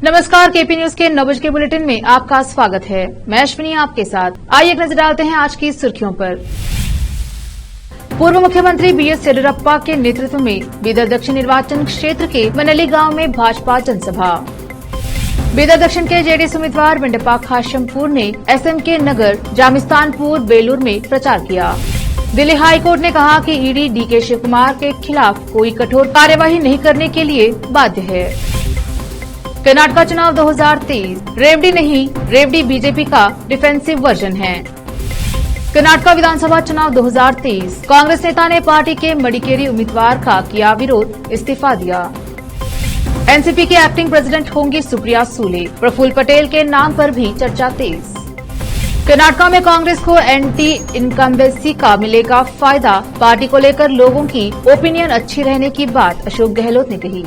नमस्कार, KP news के 9 बजे के बुलेटिन में आपका स्वागत है। मैं अश्विनी आपके साथ। आइए एक नजर डालते हैं आज की सुर्खियों पर। पूर्व मुख्यमंत्री बीएस येदियुरप्पा के नेतृत्व में बीदर दक्षिण निर्वाचन क्षेत्र के मनली गांव में भाजपा जनसभा। बीदर दक्षिण के जेडीएस उम्मीदवार बंडप्पा खाशमपुर ने एसएमके नगर जामिस्तानपुर बेलूर में प्रचार किया। दिल्ली हाईकोर्ट ने कहा कि ईडी डीके शिव कुमार के खिलाफ कोई कठोर कार्यवाही नहीं करने के लिए बाध्य है। कर्नाटक चुनाव 2023 रेवडी नहीं, रेवडी बीजेपी का डिफेंसिव वर्जन है। कर्नाटक विधानसभा चुनाव 2023 कांग्रेस नेता ने पार्टी के मडिकेरी उम्मीदवार का किया विरोध, इस्तीफा दिया। एनसीपी के एक्टिंग प्रेसिडेंट होंगी सुप्रिया सूले, प्रफुल्ल पटेल के नाम पर भी चर्चा तेज। कर्नाटक में कांग्रेस को एंटी इनकम्बेंसी का मिलेगा फायदा, पार्टी को लेकर लोगों की ओपिनियन अच्छी रहने की बात अशोक गहलोत ने कही।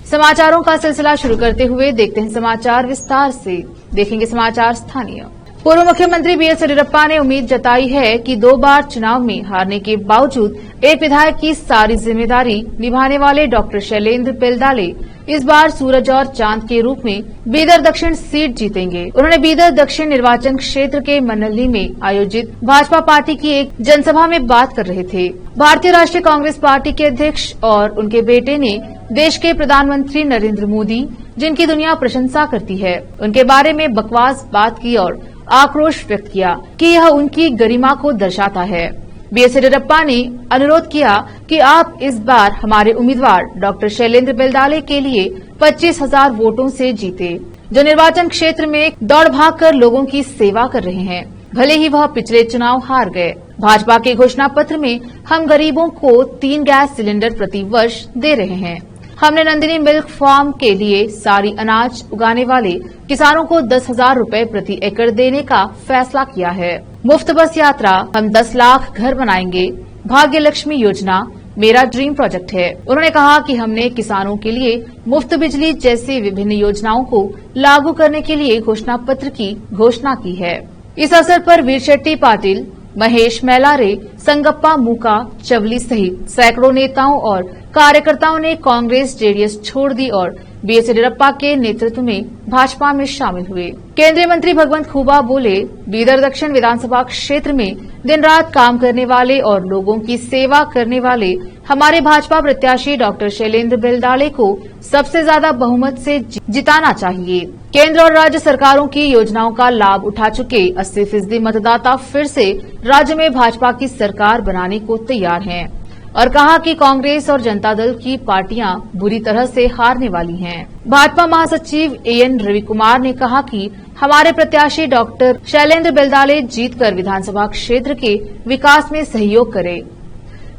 समाचारों का सिलसिला शुरू करते हुए देखते हैं समाचार विस्तार से। देखेंगे समाचार स्थानीय। पूर्व मुख्यमंत्री बीएस येदियुरप्पा ने उम्मीद जताई है कि 2 बार चुनाव में हारने के बावजूद एक विधायक की सारी जिम्मेदारी निभाने वाले डॉक्टर शैलेंद्र बेल्दाले इस बार सूरज और चांद के रूप में बीदर दक्षिण सीट जीतेंगे। उन्होंने बीदर दक्षिण निर्वाचन क्षेत्र के मनली में आयोजित भाजपा पार्टी की एक जनसभा में बात कर रहे थे। भारतीय राष्ट्रीय कांग्रेस पार्टी के अध्यक्ष और उनके बेटे ने देश के प्रधानमंत्री नरेंद्र मोदी, जिनकी दुनिया प्रशंसा करती है, उनके बारे में बकवास बात की और आक्रोश व्यक्त किया कि यह उनकी गरिमा को दर्शाता है। बीएस येदियुरप्पा ने अनुरोध किया कि आप इस बार हमारे उम्मीदवार डॉक्टर शैलेंद्र बेल्दाले के लिए 25,000 वोटों से जीते, जो निर्वाचन क्षेत्र में दौड़ भाग कर लोगों की सेवा कर रहे हैं, भले ही वह पिछले चुनाव हार गए। भाजपा के घोषणा पत्र में हम गरीबों को 3 गैस सिलेंडर प्रति वर्ष दे रहे हैं। हमने नंदिनी मिल्क फार्म के लिए सारी अनाज उगाने वाले किसानों को 10,000 रूपए प्रति एकड़ देने का फैसला किया है। मुफ्त बस यात्रा, हम 10 लाख घर बनाएंगे। भाग्य लक्ष्मी योजना मेरा ड्रीम प्रोजेक्ट है। उन्होंने कहा कि हमने किसानों के लिए मुफ्त बिजली जैसी विभिन्न योजनाओं को लागू करने के लिए घोषणा पत्र की घोषणा की है। इस अवसर पर वीर शेट्टी पाटिल, महेश मैलारे, संगप्पा मूका, चवली सहित सैकड़ों नेताओं और कार्यकर्ताओं ने कांग्रेस जेडीएस छोड़ दी और बीएस येदियुरप्पा के नेतृत्व में भाजपा में शामिल हुए। केंद्रीय मंत्री भगवंत खुबा बोले, बीदर दक्षिण विधानसभा क्षेत्र में दिन रात काम करने वाले और लोगों की सेवा करने वाले हमारे भाजपा प्रत्याशी डॉक्टर शैलेंद्र बेल्दाले को सबसे ज्यादा बहुमत से जिताना चाहिए। केंद्र और राज्य सरकारों की योजनाओं का लाभ उठा चुके 80% मतदाता फिर से राज्य में भाजपा की सरकार बनाने को तैयार हैं और कहा कि कांग्रेस और जनता दल की पार्टियां बुरी तरह से हारने वाली हैं। भाजपा महासचिव एएन रवि कुमार ने कहा कि हमारे प्रत्याशी डॉक्टर शैलेंद्र बेल्दाले जीतकर विधानसभा क्षेत्र के विकास में सहयोग करें।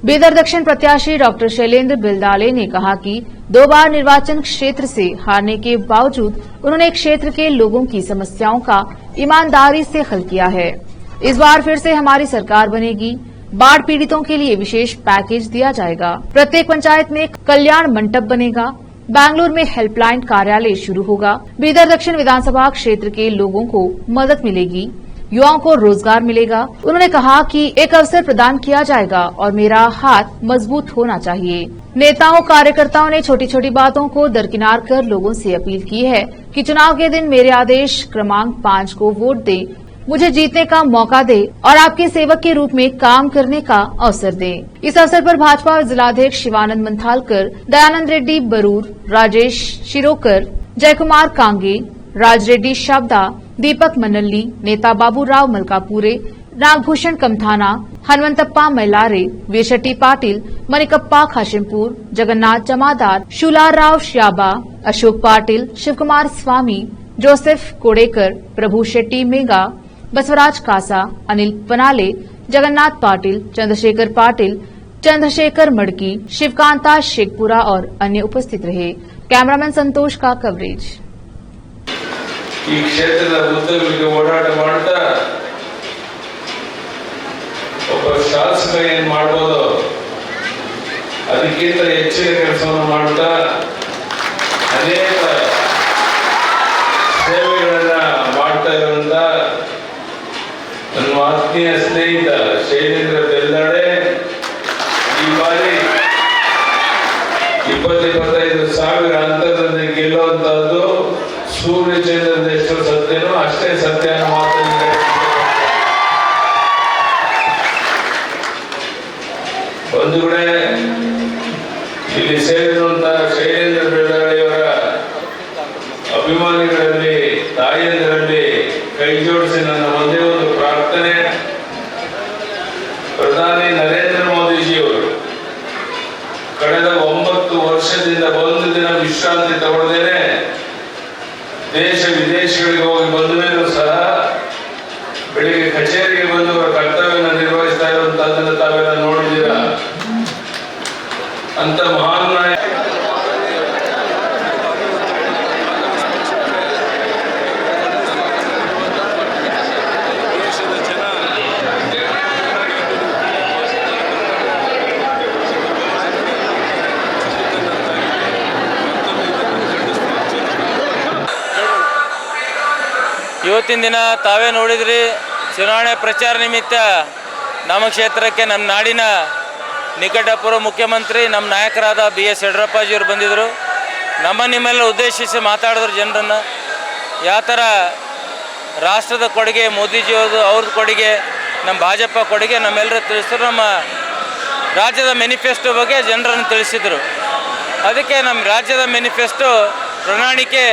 बीदर दक्षिण प्रत्याशी डॉक्टर शैलेंद्र बेल्दाले ने कहा कि 2 बार निर्वाचन क्षेत्र से हारने के बावजूद उन्होंने क्षेत्र के लोगों की समस्याओं का ईमानदारी से हल किया है। इस बार फिर से हमारी सरकार बनेगी। बाढ़ पीड़ितों के लिए विशेष पैकेज दिया जाएगा। प्रत्येक पंचायत में कल्याण मंडप बनेगा। बेंगलुरु में हेल्पलाइन कार्यालय शुरू होगा। बीदर दक्षिण विधानसभा क्षेत्र के लोगों को मदद मिलेगी। युवाओं को रोजगार मिलेगा। उन्होंने कहा कि एक अवसर प्रदान किया जाएगा और मेरा हाथ मजबूत होना चाहिए। नेताओं कार्यकर्ताओं ने छोटी छोटी बातों को दरकिनार कर लोगों से अपील की है कि चुनाव के दिन मेरे आदेश क्रमांक 5 को वोट दें, मुझे जीतने का मौका दे और आपके सेवक के रूप में काम करने का अवसर दें। इस अवसर पर भाजपा जिलाध्यक्ष शिवानंद मंथालकर, दयानंद रेड्डी बरूर, राजेश शिरोकर, जयकुमार कांगे, राज रेड्डी शाबदा, दीपक मनल्ली, नेता बाबूराव मलकापुरे, नागभूषण कमथाना, हनुमंतप्पा मैलारे, वीर शेट्टी पाटिल, मणिकप्पा खाशिमपुर, जगन्नाथ जमादार, शूलाराव श्याबा, अशोक पाटिल, शिवकुमार स्वामी, जोसेफ कोडेकर, प्रभु शेट्टी मेगा, बसवराज कासा, अनिल पनाले, जगन्नाथ पाटिल, चंद्रशेखर पाटिल, चंद्रशेखर मड़की, शिवकांता शेखपुरा और अन्य उपस्थित रहे। कैमरामैन संतोष का कवरेज। ಈ ಕ್ಷೇತ್ರದ ಉದ್ಯೋಗಿಗಳಿಗೆ ಓಡಾಟ ಮಾಡ್ತಾ ಒಬ್ಬ ಶಾಸಕ ಏನ್ ಮಾಡಬಹುದು ಅದಕ್ಕಿಂತ ಹೆಚ್ಚಿನ ಕೆಲಸವನ್ನು ಮಾಡ್ತಾ ಅನೇಕ ಸೇವೆಗಳನ್ನ ಮಾಡ್ತಾ ಇರುವಂತ ನನ್ನ ಆತ್ಮೀಯ ಸ್ನೇಹಿತ ಶೈಲೇಂದ್ರ ಬೆಲ್ದಾಡೆ ಈ ಬಾರಿ 20-25 ಸಾವಿರ ಅಂತರದಲ್ಲಿ ಗೆಲ್ಲುವಂತಹದ್ದು ಸೂರ್ಯಚಂದ್ರದ ಎಷ್ಟು ಸತ್ಯನೋ ಅಷ್ಟೇ ಸತ್ಯ ಅನ್ನೋ ಮಾತನ್ನು ಒಂದು ಕಡೆ ಇಲ್ಲಿ ಸೇರಿರುವಂತಹ ಶೈಲೇಂದ್ರ ಬೆಳ್ಳಾಡಿಯವರ ಅಭಿಮಾನಿಗಳಲ್ಲಿ ತಾಯಿಯಂದರಲ್ಲಿ ಕೈ ಜೋಡಿಸಿ ನನ್ನ ಒಂದೇ ಒಂದು ಪ್ರಾರ್ಥನೆ, ಪ್ರಧಾನಿ ನರೇಂದ್ರ ಮೋದಿಜಿಯವರು ಕಳೆದ 9 ವರ್ಷದಿಂದ ಒಂದು ದಿನ ವಿಶ್ರಾಂತಿ ತಗೊಳ್ಳದೇನೆ ದೇಶ ವಿದೇಶಗಳಿಗೆ ಹೋಗಿ ಬಂದ ಮೇಲೂ ಸಹ ಬೆಳಿಗ್ಗೆ ಕಚೇರಿಗೆ ಬಂದು ಅವರ ಕರ್ತವ್ಯವನ್ನು ನಿರ್ವಹಿಸ್ತಾ ಇರುವಂತಹದನ್ನು ತಾವೆಲ್ಲ ನೋಡಿದ್ದೀರಾ. ಅಂತ ಮಹಾನ್ ನಾಯಕ ಇವತ್ತಿನ ದಿನ ತಾವೇ ನೋಡಿದ್ರಿ, ಚುನಾವಣೆ ಪ್ರಚಾರ ನಿಮಿತ್ತ ನಮ್ಮ ಕ್ಷೇತ್ರಕ್ಕೆ ನಮ್ಮ ನಾಡಿನ ನಿಕಟಪೂರ್ವ ಮುಖ್ಯಮಂತ್ರಿ ನಮ್ಮ ನಾಯಕರಾದ BS ಯಡಿಯೂರಪ್ಪಾಜಿಯವರು ಬಂದಿದ್ದರು. ನಿಮ್ಮೆಲ್ಲ ಉದ್ದೇಶಿಸಿ ಮಾತಾಡಿದ್ರು ಜನರನ್ನು. ಯಾವ ಥರ ರಾಷ್ಟ್ರದ ಕೊಡುಗೆ ಮೋದಿಜಿಯವ್ರದ್ದು, ಅವ್ರದ್ದು ಕೊಡುಗೆ, ನಮ್ಮ ಭಾಜಪ ಕೊಡುಗೆ ನಮ್ಮೆಲ್ಲರೂ ತಿಳಿಸಿದ್ರು. ನಮ್ಮ ರಾಜ್ಯದ ಮ್ಯಾನಿಫೆಸ್ಟೋ ಬಗ್ಗೆ ಜನರನ್ನು ತಿಳಿಸಿದರು. ಅದಕ್ಕೆ ನಮ್ಮ ರಾಜ್ಯದ ಮ್ಯಾನಿಫೆಸ್ಟೋ ಪ್ರಣಾಳಿಕೆ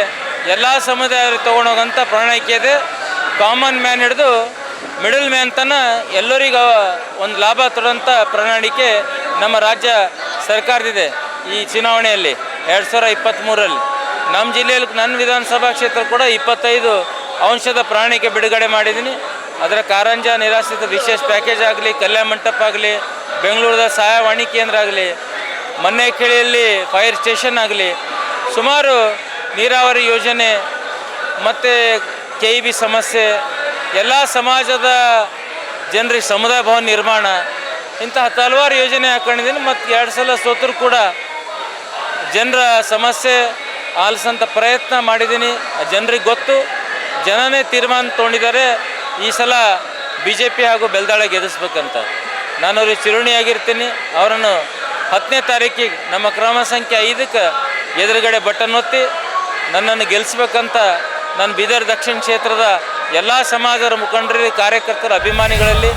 ಎಲ್ಲ ಸಮುದಾಯರು ತೊಗೊಂಡೋಗಂಥ ಪ್ರಣಾಳಿಕೆ ಇದೆ. ಕಾಮನ್ ಮ್ಯಾನ್ ಹಿಡಿದು ಮಿಡಲ್ ಮ್ಯಾನ್ ತನ ಎಲ್ಲರಿಗೂ ಒಂದು ಲಾಭ ತರುವಂಥ ಪ್ರಣಾಳಿಕೆ ನಮ್ಮ ರಾಜ್ಯ ಸರ್ಕಾರದಿದೆ. ಈ ಚುನಾವಣೆಯಲ್ಲಿ 2023ರಲ್ಲಿ ನಮ್ಮ ಜಿಲ್ಲೆಯಲ್ಲಿ ನನ್ನ ವಿಧಾನಸಭಾ ಕ್ಷೇತ್ರ ಕೂಡ 25 ಅಂಶದ ಪ್ರಣಾಳಿಕೆ ಬಿಡುಗಡೆ ಮಾಡಿದ್ದೀನಿ. ಅದರ ಕಾರಂಜ ನಿರಾಶ್ರಿತ ವಿಶೇಷ ಪ್ಯಾಕೇಜ್ ಆಗಲಿ, ಕಲ್ಯಾಣ ಮಂಟಪ ಆಗಲಿ, ಬೆಂಗಳೂರದ ಸಹಾಯವಾಣಿ ಕೇಂದ್ರ ಆಗಲಿ, ಮನ್ನೇಖೇಳಿಯಲ್ಲಿ ಫೈರ್ ಸ್ಟೇಷನ್ ಆಗಲಿ, ಸುಮಾರು ನೀರಾವರಿ ಯೋಜನೆ ಮತ್ತು KEB ಸಮಸ್ಯೆ, ಎಲ್ಲ ಸಮಾಜದ ಜನರಿಗೆ ಸಮುದಾಯ ಭವನ ನಿರ್ಮಾಣ, ಇಂಥ ಹಲವಾರು ಯೋಜನೆ ಹಾಕೊಂಡಿದ್ದೀನಿ. ಮತ್ತು 2 ಸಲ ಸೋತರೂ ಕೂಡ ಜನರ ಸಮಸ್ಯೆ ಆಲಿಸೋಂಥ ಪ್ರಯತ್ನ ಮಾಡಿದ್ದೀನಿ. ಜನರಿಗೆ ಗೊತ್ತು, ಜನನೇ ತೀರ್ಮಾನ ತೊಗೊಂಡಿದ್ದಾರೆ ಈ ಸಲ BJP ಹಾಗೂ ಬೆಲ್ದಾಳ ಗೆಲ್ಲಿಸ್ಬೇಕಂತ. ನಾನು ಅವ್ರಿಗೆ ಚಿರುಣಿಯಾಗಿರ್ತೀನಿ. ಅವರನ್ನು 10ನೇ ತಾರೀಕಿಗೆ ನಮ್ಮ ಕ್ರಮ ಸಂಖ್ಯೆ 5ಕ್ಕೆ ಎದುರುಗಡೆ ಬಟನ್ ಒತ್ತಿ ನನ್ನನ್ನು ಗೆಲ್ಲಿಸ್ಬೇಕಂತ ನಾನು ಬೀದರ್ ದಕ್ಷಿಣ ಕ್ಷೇತ್ರದ ಎಲ್ಲ ಸಮಾಜದ ಮುಖಂಡರು, ಕಾರ್ಯಕರ್ತರ, ಅಭಿಮಾನಿಗಳಲ್ಲಿ.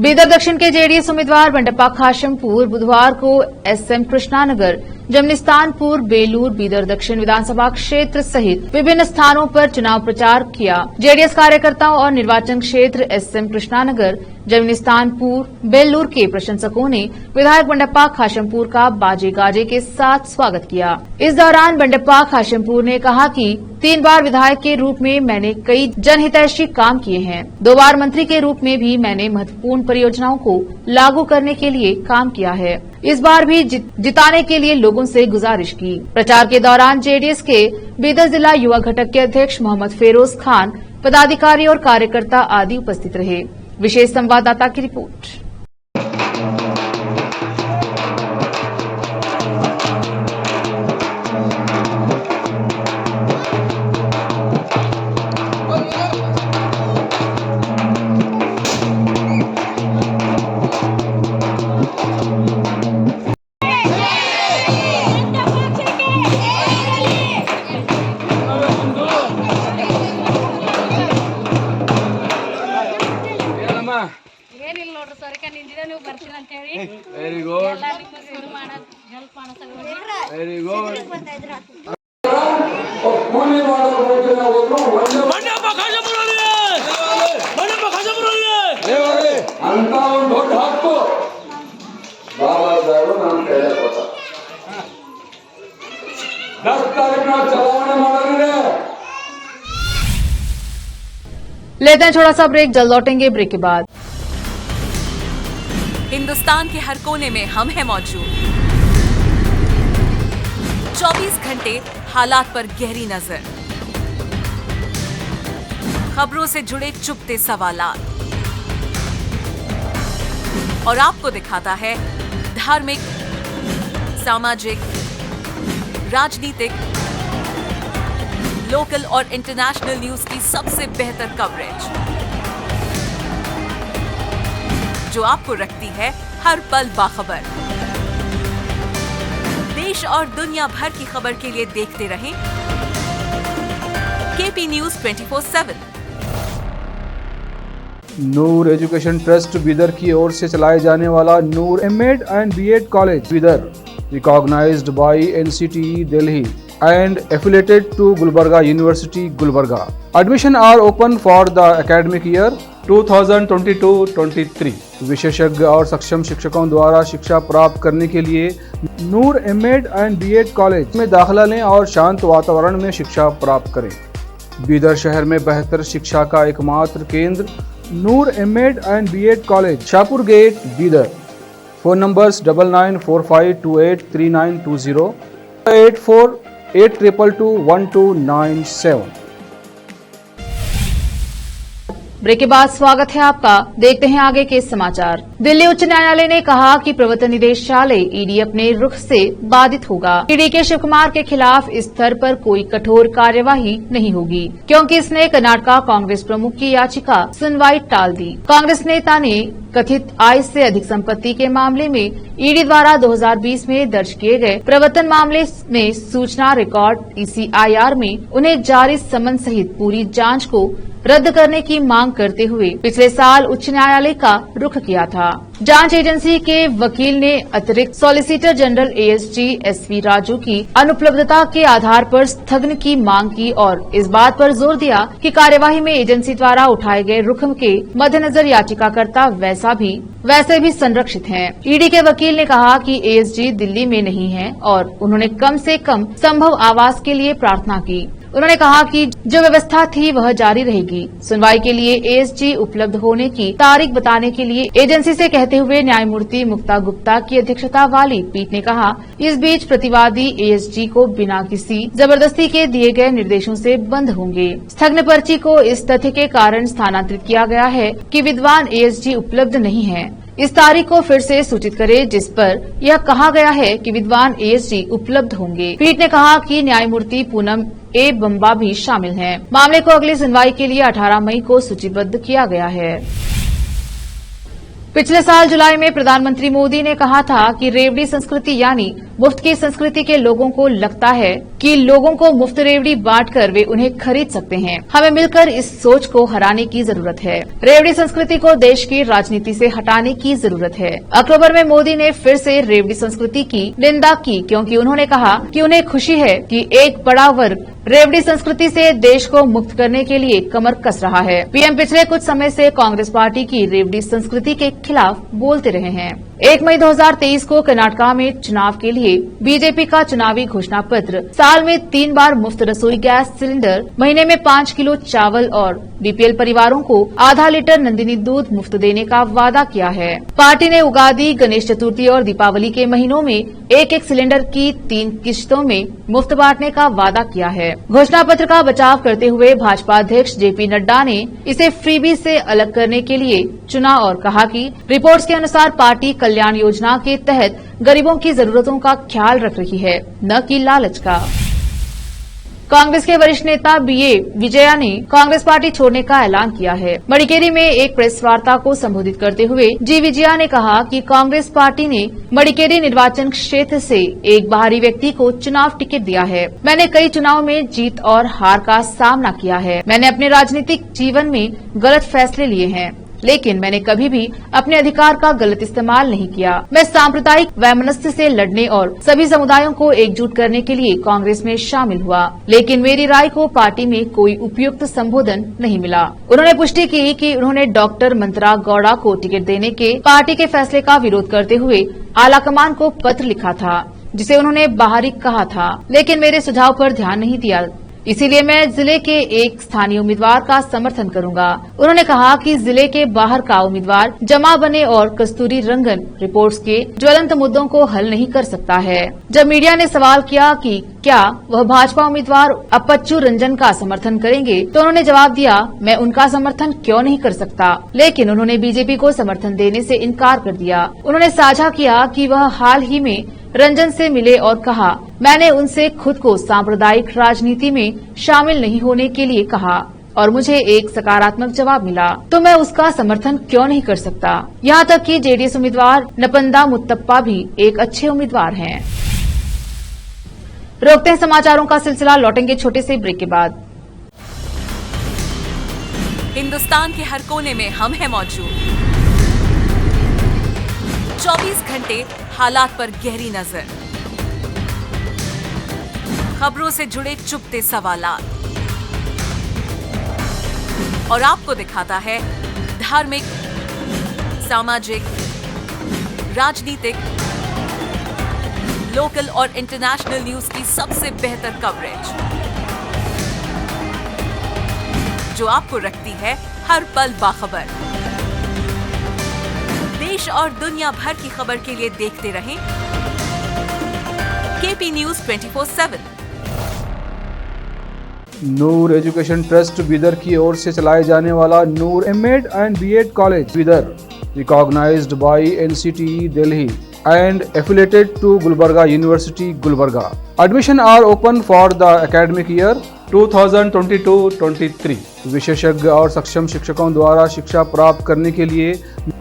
बीदर दक्षिण के जेडीएस उम्मीदवार बंडप्पा खाशमपुर बुधवार को SM कृष्णानगर, जमनिस्तानपुर, बेलूर, बीदर दक्षिण विधानसभा क्षेत्र सहित विभिन्न स्थानों पर चुनाव प्रचार किया। जेडीएस कार्यकर्ताओं और निर्वाचन क्षेत्र SM कृष्णानगर, जमनिस्तानपुर, बेलूर के प्रशंसकों ने विधायक बंडप्पा खाशमपुर का बाजे गाजे के साथ स्वागत किया। इस दौरान बंडप्पा खाशमपुर ने कहा कि 3 बार विधायक के रूप में मैंने कई जनहितैषी काम किए हैं। 2 बार मंत्री के रूप में भी मैंने महत्वपूर्ण परियोजनाओं को लागू करने के लिए काम किया है। इस बार भी जिताने के लिए लोगों से गुजारिश की। प्रचार के दौरान जेडीएस के बीदर जिला युवा घटक के अध्यक्ष मोहम्मद फेरोज खान, पदाधिकारी और कार्यकर्ता आदि उपस्थित रहे। विशेष संवाददाता की रिपोर्ट। ಏನಿಲ್ಲ ನೋಡ್ರಿ ಸರಿಕ ನಿಂದಿದೆ ನೀವು ಬರ್ತೀನಿ ಅಂತ ಹೇಳಿ ವೆರಿ ಗುಡ್ ಇದು ಮಾಡೋದು ಹೆಲ್ಪ್ ಮಾಡೋ ವೆರಿ ಗುಡ್ ಅಂತ ಒಂದು ದೊಡ್ಡ ಹಕ್ಕು ಬಾಬಾ ಸಾಹೇಬರು ನಮ್ಮ ಕೈಯಲ್ಲಿ ಕೊಟ್ಟ. 10 ತಾರೀಕು ನಾವು ಚಲಾವಣೆ ಮಾಡೋದಿದೆ. लेते हैं छोटा सा ब्रेक, जल्द लौटेंगे ब्रेक के बाद। हिंदुस्तान के हर कोने में हम हैं मौजूद। 24 घंटे हालात पर गहरी नजर, खबरों से जुड़े चुपते सवालात और आपको दिखाता है धार्मिक, सामाजिक, राजनीतिक, लोकल और इंटरनेशनल न्यूज की सबसे बेहतर कवरेज, जो आपको रखती है हर पल बाखबर। देश और दुनिया भर की खबर के लिए देखते रहें KP news 24/7। Noor education trust Bidar की ओर से चलाए जाने वाला Noor MEd and BEd college Bidar, recognised by NCTE Delhi and affiliated to Gulbarga University, Gulbarga. Admission are open for the academic year 2022-23. विशेषज्ञ और सक्षम शिक्षकों द्वारा शिक्षा प्राप्त करने के लिए नूर एमएड एंड बीएड कॉलेज में दाखिला लें और शांत वातावरण में शिक्षा प्राप्त करें। बीदर शहर में बेहतर शिक्षा का एकमात्र केंद्र Noor MEd and BEd college, Shahpur gate, Bidar. Phone numbers 9945283920, 8482221297। Break के बाद स्वागत है आपका। देखते हैं आगे के समाचार। दिल्ली उच्च न्यायालय ने कहा कि प्रवर्तन निदेशालय ईडी अपने रुख से बाधित होगा। ईडी के शिव कुमार के खिलाफ इस स्तर पर कोई कठोर कार्यवाही नहीं होगी, क्योंकि इसने कर्नाटका कांग्रेस प्रमुख की याचिका सुनवाई टाल दी। कांग्रेस नेता ने कथित आय से अधिक संपत्ति के मामले में ईडी द्वारा 2020 में दर्ज किए गए प्रवर्तन मामले में सूचना रिकॉर्ड ECIR में उन्हें जारी समन सहित पूरी जांच को रद्द करने की मांग करते हुए पिछले साल उच्च न्यायालय का रुख किया था। जांच एजेंसी के वकील ने अतिरिक्त solicitor general ASG SV Raju की अनुपलब्धता के आधार पर स्थगन की मांग की और इस बात पर जोर दिया कि कार्यवाही में एजेंसी द्वारा उठाए गए रुख के मद्देनजर याचिकाकर्ता वैसे भी संरक्षित हैं। ईडी के वकील ने कहा कि ASG दिल्ली में नहीं है और उन्होंने कम से कम संभव आवास के लिए प्रार्थना की। उन्होंने कहा कि जो व्यवस्था थी वह जारी रहेगी। सुनवाई के लिए ASG उपलब्ध होने की तारीख बताने के लिए एजेंसी से कहते हुए न्यायमूर्ति मुक्ता गुप्ता की अध्यक्षता वाली पीठ ने कहा, इस बीच प्रतिवादी ASG को बिना किसी जबरदस्ती के दिए गए निर्देशों से बंद होंगे। स्थगन पर्ची को इस तथ्य के कारण स्थानांतरित किया गया है कि विद्वान ASG उपलब्ध नहीं है। इस तारीख को फिर से सूचित करे जिस पर यह कहा गया है कि विद्वान ASG उपलब्ध होंगे। पीठ ने कहा कि न्यायमूर्ति पूनम A बम्बा भी शामिल हैं। मामले को अगली सुनवाई के लिए 18 मई को सूचीबद्ध किया गया है। पिछले साल जुलाई में प्रधानमंत्री मोदी ने कहा था कि रेवड़ी संस्कृति यानी मुफ्त की संस्कृति के लोगों को लगता है कि लोगों को मुफ्त रेवड़ी बांटकर वे उन्हें खरीद सकते हैं। हमें मिलकर इस सोच को हराने की जरूरत है। रेवड़ी संस्कृति को देश की राजनीति से हटाने की जरूरत है। अक्टूबर में मोदी ने फिर से रेवड़ी संस्कृति की निंदा की, क्योंकि उन्होंने कहा कि उन्हें खुशी है कि एक बड़ा वर्ग रेवड़ी संस्कृति से देश को मुक्त करने के लिए कमर कस रहा है। पीएम पिछले कुछ समय से कांग्रेस पार्टी की रेवड़ी संस्कृति के खिलाफ बोलते रहे हैं। 1 मई 2023 को कर्नाटका में चुनाव के लिए बीजेपी का चुनावी घोषणा पत्र साल में 3 बार मुफ्त रसोई गैस सिलेंडर, महीने में 5 किलो चावल और बीपीएल परिवारों को आधा लीटर नंदिनी दूध मुफ्त देने का वादा किया है। पार्टी ने उगादी, गणेश चतुर्थी और दीपावली के महीनों में एक सिलेंडर की 3 किश्तों में मुफ्त बांटने का वादा किया है। घोषणा पत्र का बचाव करते हुए भाजपा अध्यक्ष JP नड्डा ने इसे फ्रीबी से अलग करने के लिए चुना और कहा कि रिपोर्ट्स के अनुसार पार्टी कल्याण योजना के तहत गरीबों की जरूरतों का ख्याल रख रही है, न कि लालच का। कांग्रेस के वरिष्ठ नेता BA विजया ने कांग्रेस पार्टी छोड़ने का ऐलान किया है। मडिकेरी में एक प्रेस वार्ता को संबोधित करते हुए जी विजया ने कहा कि कांग्रेस पार्टी ने मडिकेरी निर्वाचन क्षेत्र से एक बाहरी व्यक्ति को चुनाव टिकट दिया है। मैंने कई चुनाव में जीत और हार का सामना किया है। मैंने अपने राजनीतिक जीवन में गलत फैसले लिए हैं, लेकिन मैंने कभी भी अपने अधिकार का गलत इस्तेमाल नहीं किया। मैं सांप्रदायिक वैमनस्य से लड़ने और सभी समुदायों को एकजुट करने के लिए कांग्रेस में शामिल हुआ, लेकिन मेरी राय को पार्टी में कोई उपयुक्त संबोधन नहीं मिला। उन्होंने पुष्टि की कि उन्होंने डॉक्टर मंत्रा गौड़ा को टिकट देने के पार्टी के फैसले का विरोध करते हुए आलाकमान को पत्र लिखा था, जिसे उन्होंने बाहरी कहा था, लेकिन मेरे सुझाव पर ध्यान नहीं दिया। इसीलिए मैं जिले के एक स्थानीय उम्मीदवार का समर्थन करूंगा। उन्होंने कहा कि जिले के बाहर का उम्मीदवार जमा बने और कस्तूरी रंगन रिपोर्ट्स के ज्वलंत मुद्दों को हल नहीं कर सकता है। जब मीडिया ने सवाल किया कि क्या वह भाजपा उम्मीदवार अपच्चू रंजन का समर्थन करेंगे, तो उन्होंने जवाब दिया, मैं उनका समर्थन क्यों नहीं कर सकता, लेकिन उन्होंने बीजेपी को समर्थन देने से इनकार कर दिया। उन्होंने साझा किया कि वह हाल ही में रंजन से मिले और कहा, मैंने उनसे खुद को सांप्रदायिक राजनीति में शामिल नहीं होने के लिए कहा और मुझे एक सकारात्मक जवाब मिला, तो मैं उसका समर्थन क्यों नहीं कर सकता। यहाँ तक कि जेडीएस उम्मीदवार नपंदा मुत्तप्पा भी एक अच्छे उम्मीदवार हैं। रोकते हैं समाचारों का सिलसिला, लौटेंगे छोटे से ब्रेक के बाद। हिंदुस्तान के हर कोने में हम हैं मौजूद। 24 घंटे हालात पर गहरी नजर, खबरों से जुड़े चुपते सवालात और आपको दिखाता है धार्मिक, सामाजिक, राजनीतिक, लोकल और इंटरनेशनल न्यूज की सबसे बेहतर कवरेज, जो आपको रखती है हर पल बाखबर। देश और दुनिया भर की खबर के लिए देखते रहें KP news 24/7। Noor education trust Bidar की ओर से चलाए जाने वाला Noor MEd and BEd college Bidar, recognised by NCTE Delhi and affiliated to Gulbarga University, Gulbarga. Admission are open for the academic year 2022-23. विशेषज्ञ और सक्षम शिक्षकों द्वारा शिक्षा प्राप्त करने के लिए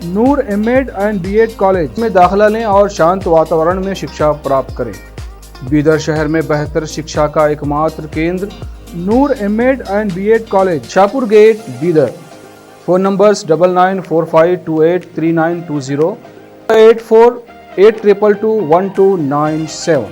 नूर एमएड एंड बीएड कॉलेज में दाखिला लें और शांत वातावरण में शिक्षा प्राप्त करें। बीदर शहर में बेहतर शिक्षा का एकमात्र केंद्र Noor MEd and BEd college, Shahpur gate, Bidar. Phone numbers 9945283920, 8482221297।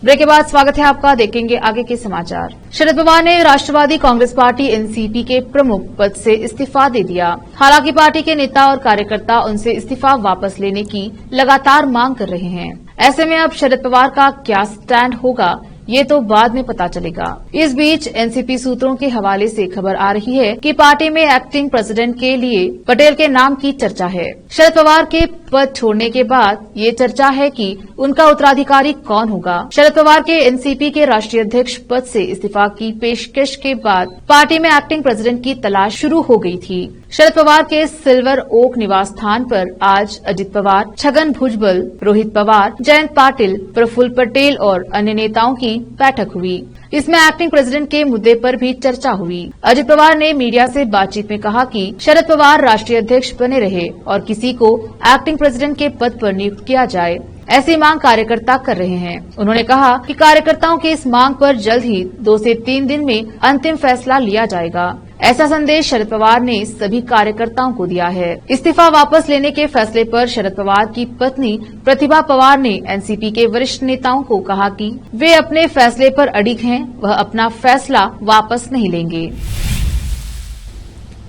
Break के बाद स्वागत है आपका, देखेंगे आगे के समाचार। शरद पवार ने राष्ट्रवादी कांग्रेस पार्टी एनसीपी के प्रमुख पद से इस्तीफा दे दिया। हालांकि पार्टी के नेता और कार्यकर्ता उनसे इस्तीफा वापस लेने की लगातार मांग कर रहे हैं। ऐसे में अब शरद पवार का क्या स्टैंड होगा, ये तो बाद में पता चलेगा। इस बीच एनसीपी सूत्रों के हवाले से खबर आ रही है कि पार्टी में एक्टिंग प्रेसिडेंट के लिए पटेल के नाम की चर्चा है। शरद पवार के पद छोड़ने के बाद ये चर्चा है कि उनका उत्तराधिकारी कौन होगा। शरद पवार के एनसीपी के राष्ट्रीय अध्यक्ष पद से इस्तीफा की पेशकश के बाद पार्टी में एक्टिंग प्रेसिडेंट की तलाश शुरू हो गई थी। शरद पवार के सिल्वर ओक निवास स्थान पर आज अजित पवार, छगन भुजबल, रोहित पवार, जयंत पाटिल, प्रफुल्ल पटेल और अन्य नेताओं की बैठक हुई। इसमें एक्टिंग प्रेसिडेंट के मुद्दे पर भी चर्चा हुई। अजित पवार ने मीडिया से बातचीत में कहा कि शरद पवार राष्ट्रीय अध्यक्ष बने रहे और किसी को एक्टिंग प्रेसिडेंट के पद पर नियुक्त किया जाए, ऐसी मांग कार्यकर्ता कर रहे हैं। उन्होंने कहा कि कार्यकर्ताओं की इस मांग पर जल्द ही 2 से 3 दिन में अंतिम फैसला लिया जाएगा। ऐसा संदेश शरद पवार ने सभी कार्यकर्ताओं को दिया है। इस्तीफा वापस लेने के फैसले पर शरद पवार की पत्नी प्रतिभा पवार ने एनसीपी के वरिष्ठ नेताओं को कहा कि वे अपने फैसले पर अडिग हैं, वह अपना फैसला वापस नहीं लेंगे।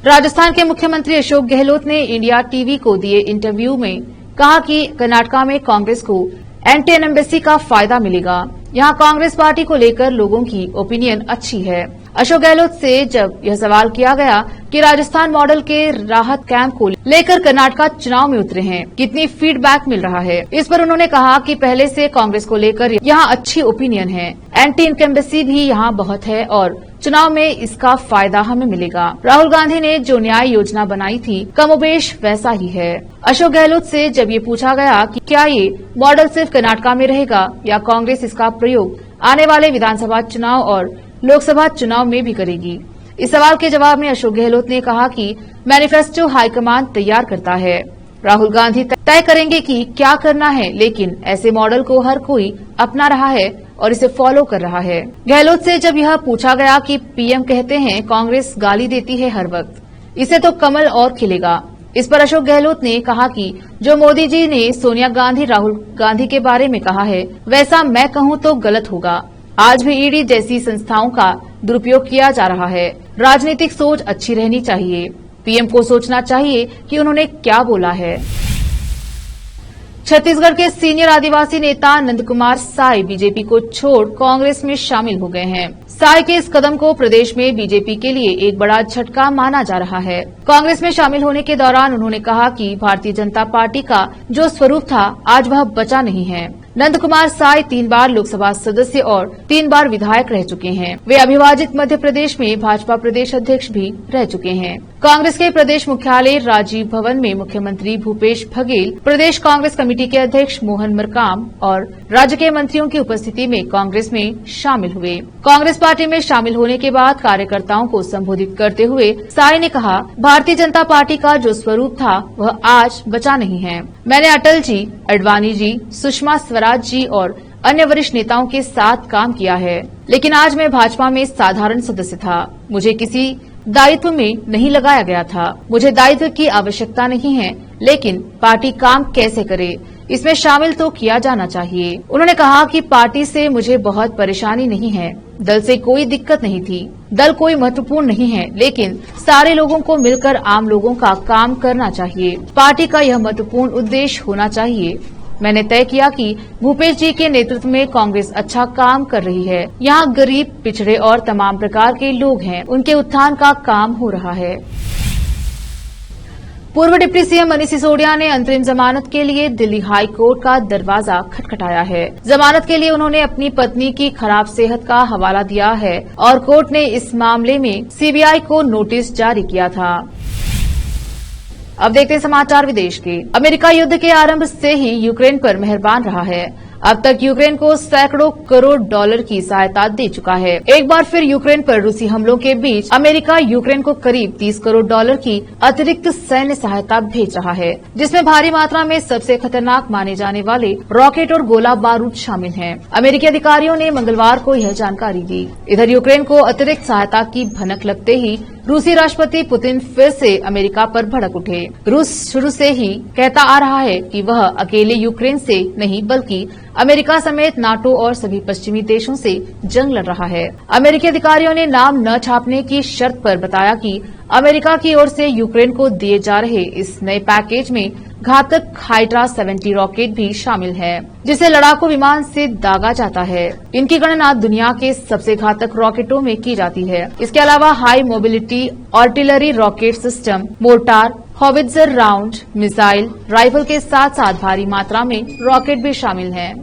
राजस्थान के मुख्यमंत्री अशोक गहलोत ने इंडिया टीवी को दिए इंटरव्यू में कहा कि कर्नाटका में कांग्रेस को एंटी एम्बेसी का फायदा मिलेगा। यहाँ कांग्रेस पार्टी को लेकर लोगों की ओपिनियन अच्छी है। अशोक गहलोत से जब यह सवाल किया गया कि राजस्थान मॉडल के राहत कैंप को लेकर कर्नाटका चुनाव में उतरे हैं, कितनी फीडबैक मिल रहा है, इस पर उन्होंने कहा कि पहले से कांग्रेस को लेकर यहाँ अच्छी ओपिनियन है, एंटी इनकम्बेंसी भी यहाँ बहुत है और चुनाव में इसका फायदा हमें मिलेगा। राहुल गांधी ने जो न्याय योजना बनाई थी कमोबेश वैसा ही है। अशोक गहलोत से जब ये पूछा गया कि क्या ये मॉडल सिर्फ कर्नाटका में रहेगा या कांग्रेस इसका प्रयोग आने वाले विधानसभा चुनाव और लोकसभा चुनाव में भी करेगी, इस सवाल के जवाब में अशोक गहलोत ने कहा कि मैनिफेस्टो हाईकमान तैयार करता है, राहुल गांधी तय करेंगे कि क्या करना है, लेकिन ऐसे मॉडल को हर कोई अपना रहा है और इसे फॉलो कर रहा है। गहलोत से जब यह पूछा गया कि पीएम कहते हैं कांग्रेस गाली देती है हर वक्त, इसे तो कमल और खिलेगा, इस पर अशोक गहलोत ने कहा कि जो मोदी जी ने सोनिया गांधी, राहुल गांधी के बारे में कहा है वैसा मैं कहूं तो गलत होगा। आज भी ईडी जैसी संस्थाओं का दुरुपयोग किया जा रहा है। राजनीतिक सोच अच्छी रहनी चाहिए। पीएम को सोचना चाहिए कि उन्होंने क्या बोला है। छत्तीसगढ़ के सीनियर आदिवासी नेता नंद कुमार साय बीजेपी को छोड़ कांग्रेस में शामिल हो गए हैं। साय के इस कदम को प्रदेश में बीजेपी के लिए एक बड़ा झटका माना जा रहा है। कांग्रेस में शामिल होने के दौरान उन्होंने कहा कि भारतीय जनता पार्टी का जो स्वरूप था आज वह बचा नहीं है। नंद कुमार साय 3 बार लोकसभा सदस्य और 3 बार विधायक रह चुके हैं। वे अविभाजित मध्य प्रदेश में भाजपा प्रदेश अध्यक्ष भी रह चुके हैं। कांग्रेस के प्रदेश मुख्यालय राजीव भवन में मुख्यमंत्री भूपेश बघेल, प्रदेश कांग्रेस कमेटी के अध्यक्ष मोहन मरकाम और राज्य के मंत्रियों की उपस्थिति में कांग्रेस में शामिल हुए। कांग्रेस पार्टी में शामिल होने के बाद कार्यकर्ताओं को संबोधित करते हुए साय ने कहा, भारतीय जनता पार्टी का जो स्वरूप था वह आज बचा नहीं है। मैंने अटल जी, अडवाणी जी, सुषमा स्वराज जी और अन्य वरिष्ठ नेताओं के साथ काम किया है, लेकिन आज मैं भाजपा में साधारण सदस्य था। मुझे किसी दायित्व में नहीं लगाया गया था। मुझे दायित्व की आवश्यकता नहीं है, लेकिन पार्टी काम कैसे करे इसमें शामिल तो किया जाना चाहिए। उन्होंने कहा कि पार्टी से मुझे बहुत परेशानी नहीं है, दल से कोई दिक्कत नहीं थी। दल कोई महत्वपूर्ण नहीं है, लेकिन सारे लोगों को मिलकर आम लोगों का काम करना चाहिए। पार्टी का यह महत्वपूर्ण उद्देश्य होना चाहिए। मैंने तय किया कि भूपेश जी के नेतृत्व में कांग्रेस अच्छा काम कर रही है। यहाँ गरीब, पिछड़े और तमाम प्रकार के लोग हैं, उनके उत्थान का काम हो रहा है। पूर्व डिप्टी सीएम मनीष सिसोदिया ने अंतरिम जमानत के लिए दिल्ली हाई कोर्ट का दरवाजा खटखटाया है। जमानत के लिए उन्होंने अपनी पत्नी की खराब सेहत का हवाला दिया है और कोर्ट ने इस मामले में सीबीआई को नोटिस जारी किया था। अब देखते हैं समाचार विदेश के। अमेरिका युद्ध के आरंभ से ही यूक्रेन पर मेहरबान रहा है। अब तक यूक्रेन को सैकड़ों करोड़ डॉलर की सहायता दे चुका है। एक बार फिर यूक्रेन पर रूसी हमलों के बीच अमेरिका यूक्रेन को करीब 30 करोड़ डॉलर की अतिरिक्त सैन्य सहायता भेज रहा है, जिसमें भारी मात्रा में सबसे खतरनाक माने जाने वाले रॉकेट और गोला बारूद शामिल हैं। अमेरिकी अधिकारियों ने मंगलवार को यह जानकारी दी। इधर यूक्रेन को अतिरिक्त सहायता की भनक लगते ही रूसी राष्ट्रपति पुतिन फिर से अमेरिका पर भड़क उठे। रूस शुरू से ही कहता आ रहा है कि वह अकेले यूक्रेन से नहीं बल्कि अमेरिका समेत नाटो और सभी पश्चिमी देशों से जंग लड़ रहा है। अमेरिकी अधिकारियों ने नाम न छापने की शर्त पर बताया कि अमेरिका की ओर से यूक्रेन को दिए जा रहे इस नए पैकेज में घातक हाइड्रा 70 रॉकेट भी शामिल है, जिसे लड़ाकू विमान से दागा जाता है। इनकी गणना दुनिया के सबसे घातक रॉकेटों में की जाती है। इसके अलावा high mobility artillery rocket system, mortar, howitzer round, missile, rifle के साथ साथ भारी मात्रा में रॉकेट भी शामिल हैं।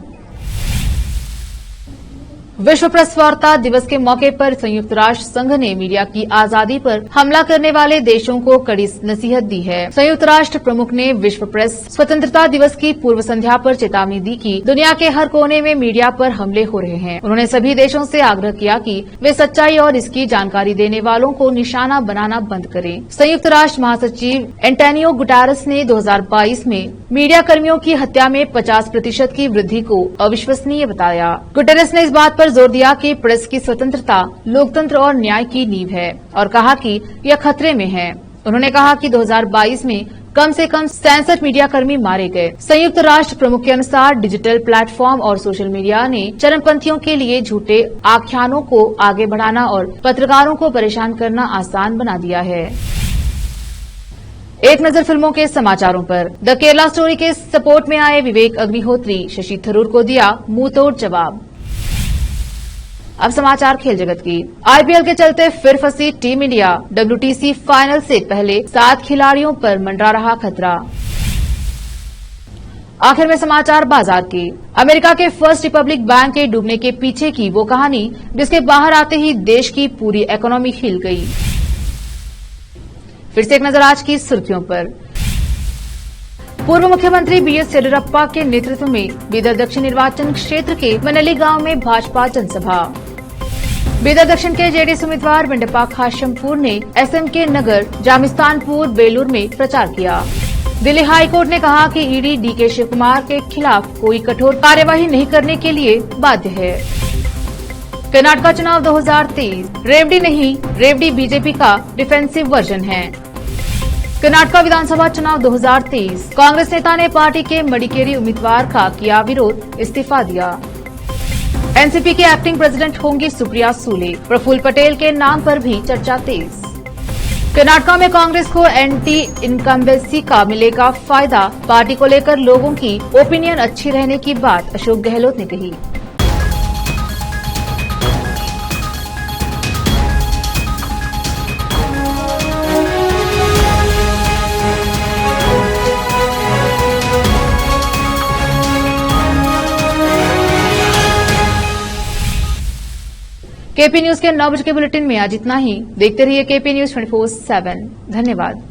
विश्व प्रेस वार्ता दिवस के मौके पर संयुक्त राष्ट्र संघ ने मीडिया की आजादी पर हमला करने वाले देशों को कड़ी नसीहत दी है। संयुक्त राष्ट्र प्रमुख ने विश्व प्रेस स्वतंत्रता दिवस की पूर्व संध्या पर चेतावनी दी कि दुनिया के हर कोने में मीडिया पर हमले हो रहे हैं। उन्होंने सभी देशों से आग्रह किया कि वे सच्चाई और इसकी जानकारी देने वालों को निशाना बनाना बंद करें। संयुक्त राष्ट्र महासचिव एंटोनियो गुटेरेस ने 2022 में मीडिया कर्मियों की हत्या में 50% की वृद्धि को अविश्वसनीय बताया। गुटेरेस ने इस बात पर जोर दिया कि प्रेस की स्वतंत्रता लोकतंत्र और न्याय की नींव है और कहा कि यह खतरे में है। उन्होंने कहा कि 2022 में कम से कम 67 मीडिया कर्मी मारे गए। संयुक्त राष्ट्र प्रमुख के अनुसार डिजिटल प्लेटफॉर्म और सोशल मीडिया ने चरमपंथियों के लिए झूठे आख्यानों को आगे बढ़ाना और पत्रकारों को परेशान करना आसान बना दिया है। एक नजर फिल्मों के समाचारों पर। द केरला स्टोरी के सपोर्ट में आए विवेक अग्निहोत्री, शशि थरूर को दिया मुंहतोड़ जवाब। अब समाचार खेल जगत की। आईपीएल के चलते फिर फंसी टीम इंडिया। WTC फाइनल से पहले 7 खिलाड़ियों पर मंडरा रहा खतरा। आखिर में समाचार बाजार के। अमेरिका के फर्स्ट रिपब्लिक बैंक के डूबने के पीछे की वो कहानी जिसके बाहर आते ही देश की पूरी इकोनॉमी हिल गई। फिर से एक नजर आज की सुर्खियों पर। पूर्व मुख्यमंत्री बीएस येदियुरप्पा के नेतृत्व में बीदर दक्षिण निर्वाचन क्षेत्र के मनली गांव में भाजपा जनसभा। बीदर दक्षिण के जेडीएस उम्मीदवार वेंडप्पा खाशमपुर ने एसएमके नगर, जामिस्तानपुर, बेलूर में प्रचार किया। दिल्ली हाईकोर्ट ने कहा कि ईडी डीके शिव कुमार के खिलाफ कोई कठोर कार्यवाही नहीं करने के लिए बाध्य है। कर्नाटक चुनाव 2023 रेवडी नहीं, रेवडी बीजेपी का डिफेंसिव वर्जन है। कर्नाटक विधानसभा चुनाव 2023 कांग्रेस नेता ने पार्टी के मडिकेरी उम्मीदवार का किया विरोध, इस्तीफा दिया। एनसीपी के एक्टिंग प्रेसिडेंट होंगी सुप्रिया सूले, प्रफुल्ल पटेल के नाम पर भी चर्चा तेज। कर्नाटक में कांग्रेस को एंटी इनकम्बेंसी का मिलेगा फायदा, पार्टी को लेकर लोगों की ओपिनियन अच्छी रहने की बात अशोक गहलोत ने कही। केपी न्यूज के 9 बजे के बुलेटिन में आज इतना ही। देखते रहिए केपी न्यूज 24/7। धन्यवाद।